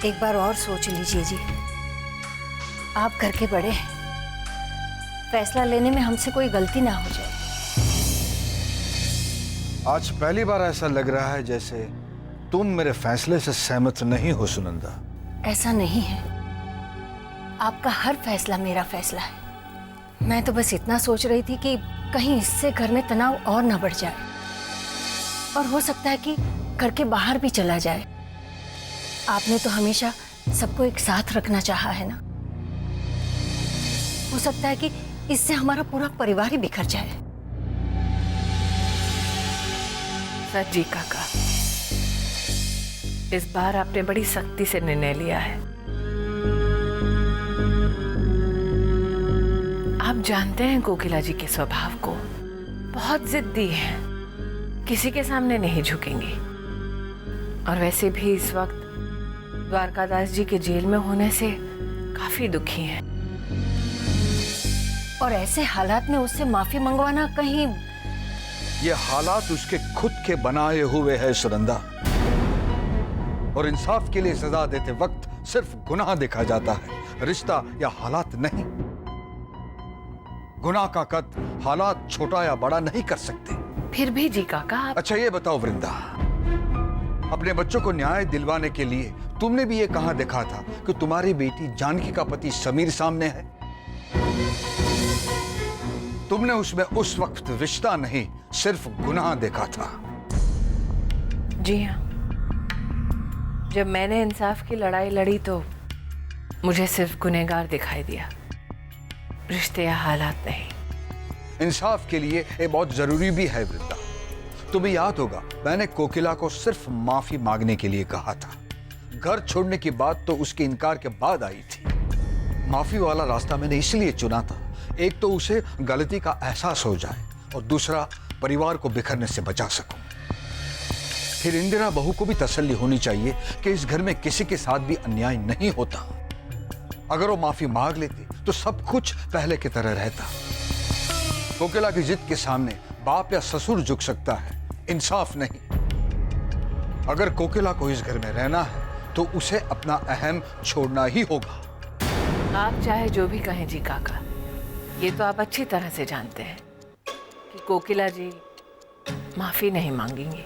एक बार और सोच लीजिए जी। आप घर के बड़े हैं, फैसला लेने में हमसे कोई गलती ना हो जाए। आज पहली बार ऐसा लग रहा है जैसे तुम मेरे फैसले से सहमत नहीं हो सुनंदा। ऐसा नहीं है, आपका हर फैसला मेरा फैसला है। मैं तो बस इतना सोच रही थी कि कहीं इससे घर में तनाव और ना बढ़ जाए, और हो सकता है कि घर के बाहर भी चला जाए। आपने तो हमेशा सबको एक साथ रखना चाहा है ना। हो सकता है कि इससे हमारा पूरा परिवार ही बिखर जाए। सच जी काका, इस बार आपने बड़ी सख्ती से निर्णय लिया है। आप जानते हैं कोकिला जी के स्वभाव को, बहुत जिद्दी हैं, किसी के सामने नहीं झुकेंगी। और वैसे भी इस वक्त द्वारकादास जी के जेल में होने से काफी दुखी हैं। और ऐसे हालात में उससे माफी मंगवाना कहीं। ये हालात उसके खुद के बनाए हुए हैं सुनंदा, और इंसाफ के लिए सजा देते वक्त सिर्फ गुनाह देखा जाता है, रिश्ता या हालात नहीं। गुनाह का कद हालात छोटा या बड़ा नहीं कर सकते। फिर भी जी काका अच्छा ये बताओ वृंदा, अपने बच्चों को न्याय दिलवाने के लिए तुमने भी ये कहां देखा था कि तुम्हारी बेटी जानकी का पति समीर सामने है? तुमने उसमें उस वक्त रिश्ता नहीं, सिर्फ गुनाह देखा था। जी हाँ, जब मैंने इंसाफ की लड़ाई लड़ी तो मुझे सिर्फ गुनहगार दिखाई दिया, रिश्ते या हालात नहीं। इंसाफ के लिए ये बहुत जरूरी भी है वृंदा। तुम्हें याद होगा, मैंने कोकिला को सिर्फ माफी मांगने के लिए कहा था। घर छोड़ने की बात तो उसके इनकार के बाद आई थी। माफी वाला रास्ता मैंने इसलिए चुना था, एक तो उसे गलती का एहसास हो जाए, और दूसरा परिवार को बिखरने से बचा सकूं। फिर इंदिरा बहू को भी तसल्ली होनी चाहिए कि इस घर में किसी के साथ भी अन्याय नहीं होता। अगर वो माफी मांग लेती तो सब कुछ पहले की तरह रहता। कोकिला की जिद के सामने बाप या ससुर झुक सकता है, इंसाफ नहीं। अगर कोकिला को इस घर में रहना है तो उसे अपना अहम छोड़ना ही होगा। आप चाहे जो भी कहें जी काका, ये तो आप अच्छी तरह से जानते हैं कि कोकिला जी माफी नहीं मांगेंगी।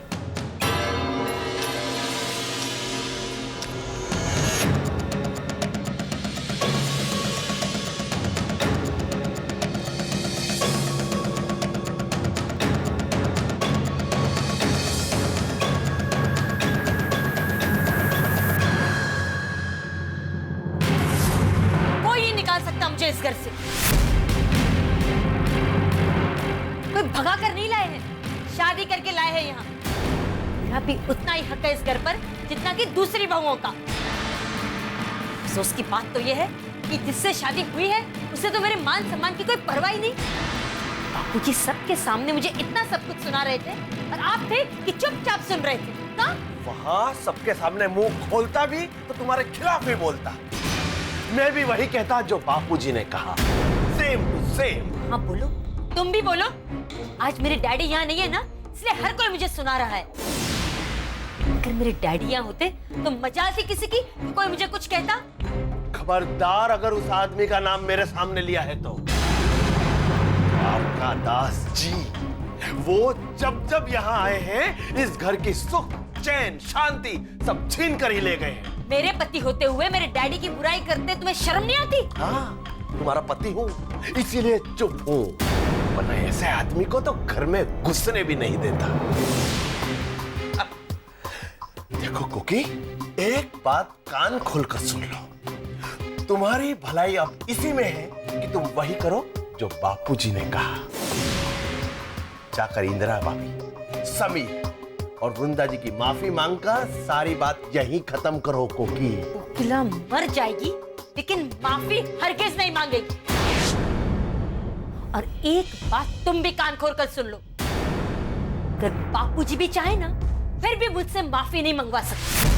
मुझे इस घर से कोई भगा कर नहीं लाए हैं, शादी करके लाए हैं यहाँ। मेरा भी उतना ही हक है इस घर पर जितना कि दूसरी बहुओं का। अफसोस की बात तो यह है कि जिससे शादी हुई है उसे तो मेरे मान सम्मान की कोई परवाह ही नहीं। बापूजी सबके सामने मुझे इतना सब कुछ सुना रहे थे और आप थे कि चुपचाप सुन रहे थे। कहाँ? वहाँ सबके सामने मुंह खोलता भी तो तुम्हारे खिलाफ ही बोलता। मैं भी वही कहता जो बापूजी ने कहा, सेम टू सेम। हाँ बोलो, तुम भी बोलो। आज मेरे डैडी यहाँ नहीं है ना, इसलिए हर कोई मुझे सुना रहा है। अगर मेरे डैडी यहाँ होते तो मजाल थी किसी की कि कोई मुझे कुछ कहता। खबरदार अगर उस आदमी का नाम मेरे सामने लिया है तो। आपका दास जी, वो जब जब यहाँ आए हैं इस घर की सुख चैन शांति सब छीन कर ही ले गए हैं। मेरे पति होते हुए मेरे डैडी की बुराई करते तुम्हें शर्म नहीं आती? हाँ, तुम्हारा पति हूँ इसीलिए चुप हूँ, वरना ऐसे आदमी को तो घर में घुसने भी नहीं देता। देखो कुकी, एक बात कान खोलकर सुन लो। तुम्हारी भलाई अब इसी में है कि तुम वही करो जो बापूजी ने कहा। जाकर इंदिरा भाभी, समीर और वृंदा जी की माफी मांगकर सारी बात यहीं खत्म करो कोकी। कोकिला मर जाएगी लेकिन माफी हरगिज नहीं मांगेगी। और एक बात तुम भी कान खोल कर सुन लो, अगर बापूजी भी चाहे ना फिर भी मुझसे माफी नहीं मंगवा सकते।